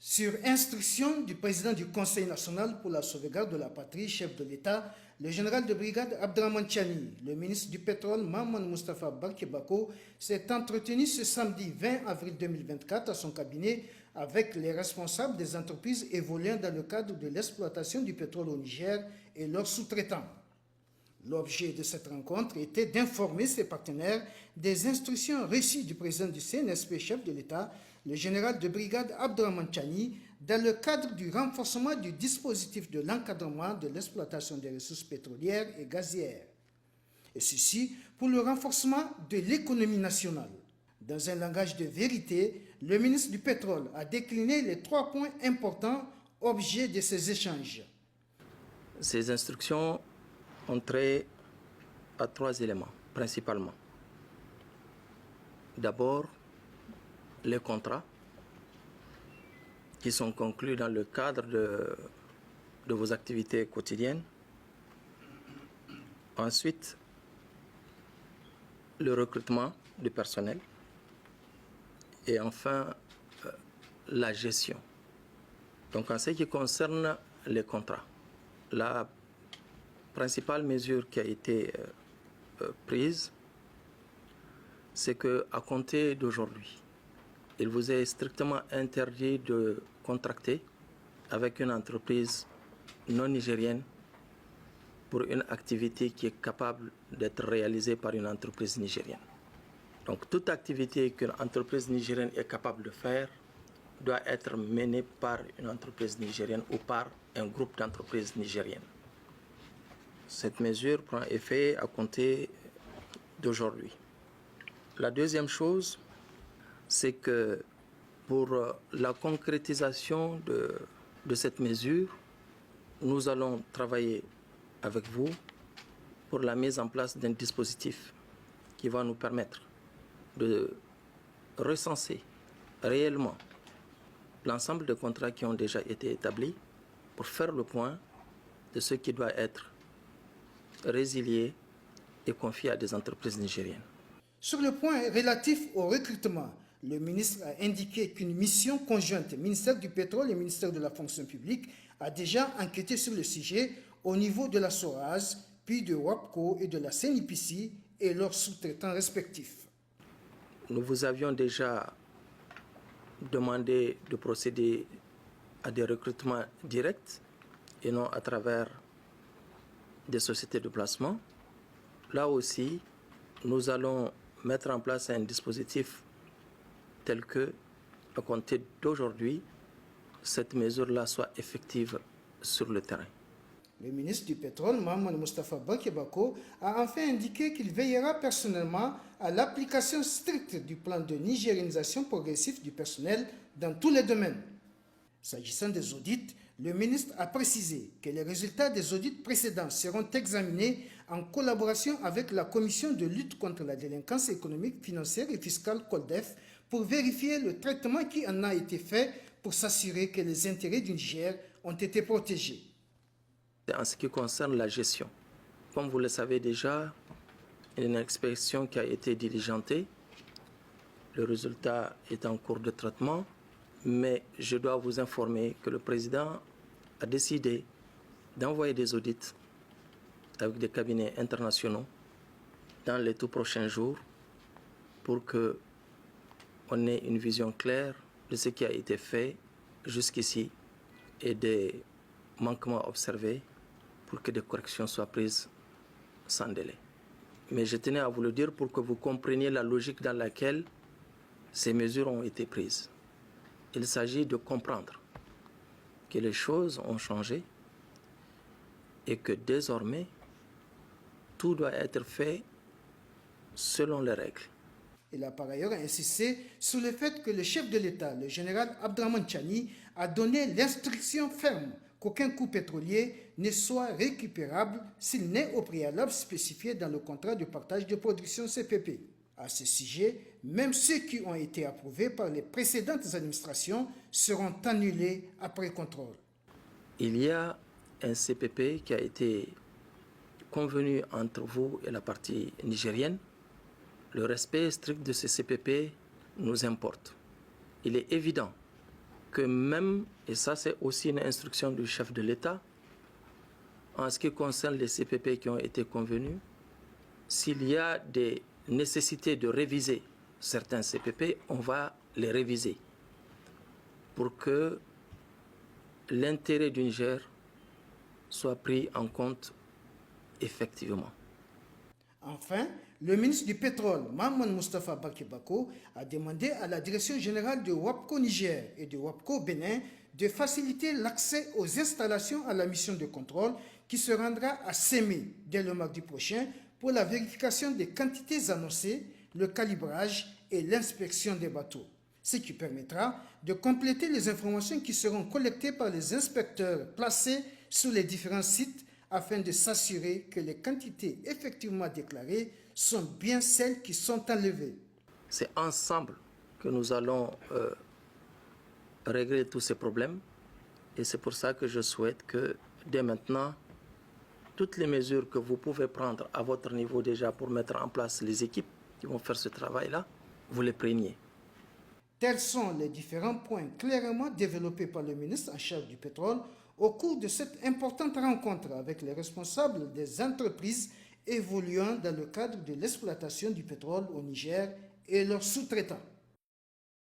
Sur instruction du président du Conseil national pour la sauvegarde de la patrie, chef de l'État, le général de brigade Abdraman Chani, le ministre du pétrole Maman Moustapha Barké Bako, s'est entretenu ce samedi 20 avril 2024 à son cabinet avec les responsables des entreprises évoluant dans le cadre de l'exploitation du pétrole au Niger et leurs sous-traitants. L'objet de cette rencontre était d'informer ses partenaires des instructions reçues du président du CNSP, chef de l'État, le général de brigade Abdraman Chani, dans le cadre du renforcement du dispositif de l'encadrement de l'exploitation des ressources pétrolières et gazières. Et ceci pour le renforcement de l'économie nationale. Dans un langage de vérité, le ministre du Pétrole a décliné les 3 points importants objets de ces échanges. Ces instructions ont trait à 3 éléments, principalement. D'abord, les contrats qui sont conclus dans le cadre de vos activités quotidiennes. Ensuite, le recrutement du personnel. Et enfin, la gestion. Donc, en ce qui concerne les contrats, la principale mesure qui a été prise, c'est qu'à compter d'aujourd'hui, il vous est strictement interdit de contracter avec une entreprise non nigérienne pour une activité qui est capable d'être réalisée par une entreprise nigérienne. Donc toute activité qu'une entreprise nigérienne est capable de faire doit être menée par une entreprise nigérienne ou par un groupe d'entreprises nigériennes. Cette mesure prend effet à compter d'aujourd'hui. La deuxième chose, c'est que pour la concrétisation de cette mesure, nous allons travailler avec vous pour la mise en place d'un dispositif qui va nous permettre de recenser réellement l'ensemble des contrats qui ont déjà été établis pour faire le point de ce qui doit être résilié et confié à des entreprises nigériennes. Sur le point relatif au recrutement, le ministre a indiqué qu'une mission conjointe ministère du pétrole et ministère de la fonction publique a déjà enquêté sur le sujet au niveau de la SORAS, puis de WAPCO et de la CNIPC et leurs sous-traitants respectifs. Nous vous avions déjà demandé de procéder à des recrutements directs et non à travers des sociétés de placement. Là aussi, nous allons mettre en place un dispositif tel que, à compter d'aujourd'hui, cette mesure-là soit effective sur le terrain. Le ministre du Pétrole, Maman Moustapha Barké Bako, a enfin indiqué qu'il veillera personnellement à l'application stricte du plan de nigérianisation progressive du personnel dans tous les domaines. S'agissant des audits, le ministre a précisé que les résultats des audits précédents seront examinés en collaboration avec la Commission de lutte contre la délinquance économique, financière et fiscale COLDEF pour vérifier le traitement qui en a été fait pour s'assurer que les intérêts du Niger ont été protégés. En ce qui concerne la gestion, comme vous le savez déjà, une inspection qui a été diligentée, le résultat est en cours de traitement, mais je dois vous informer que le président a décidé d'envoyer des audits avec des cabinets internationaux dans les tout prochains jours pour qu'on ait une vision claire de ce qui a été fait jusqu'ici et des manquements observés pour que des corrections soient prises sans délai. Mais je tenais à vous le dire pour que vous compreniez la logique dans laquelle ces mesures ont été prises. Il s'agit de comprendre que les choses ont changé et que désormais, tout doit être fait selon les règles. Il a par ailleurs insisté sur le fait que le chef de l'État, le général Abdraman Chani, a donné l'instruction ferme qu'aucun coût pétrolier ne soit récupérable s'il n'est au préalable spécifié dans le contrat de partage de production CPP. À ce sujet, même ceux qui ont été approuvés par les précédentes administrations seront annulés après contrôle. Il y a un CPP qui a été convenu entre vous et la partie nigérienne. Le respect strict de ce CPP nous importe. Il est évident que même, et ça c'est aussi une instruction du chef de l'État, en ce qui concerne les CPP qui ont été convenus, s'il y a des nécessités de réviser certains CPP, on va les réviser pour que l'intérêt du Niger soit pris en compte effectivement. Enfin, le ministre du Pétrole, Maman Moustapha Barke Bako, a demandé à la direction générale de WAPCO Niger et de WAPCO Bénin de faciliter l'accès aux installations à la mission de contrôle qui se rendra à Sémé dès le mardi prochain pour la vérification des quantités annoncées, le calibrage et l'inspection des bateaux. Ce qui permettra de compléter les informations qui seront collectées par les inspecteurs placés sur les différents sites afin de s'assurer que les quantités effectivement déclarées sont bien celles qui sont enlevées. C'est ensemble que nous allons régler tous ces problèmes et c'est pour ça que je souhaite que dès maintenant, toutes les mesures que vous pouvez prendre à votre niveau déjà pour mettre en place les équipes qui vont faire ce travail-là, vous les preniez. Tels sont les différents points clairement développés par le ministre en charge du pétrole au cours de cette importante rencontre avec les responsables des entreprises évoluant dans le cadre de l'exploitation du pétrole au Niger et leurs sous-traitants.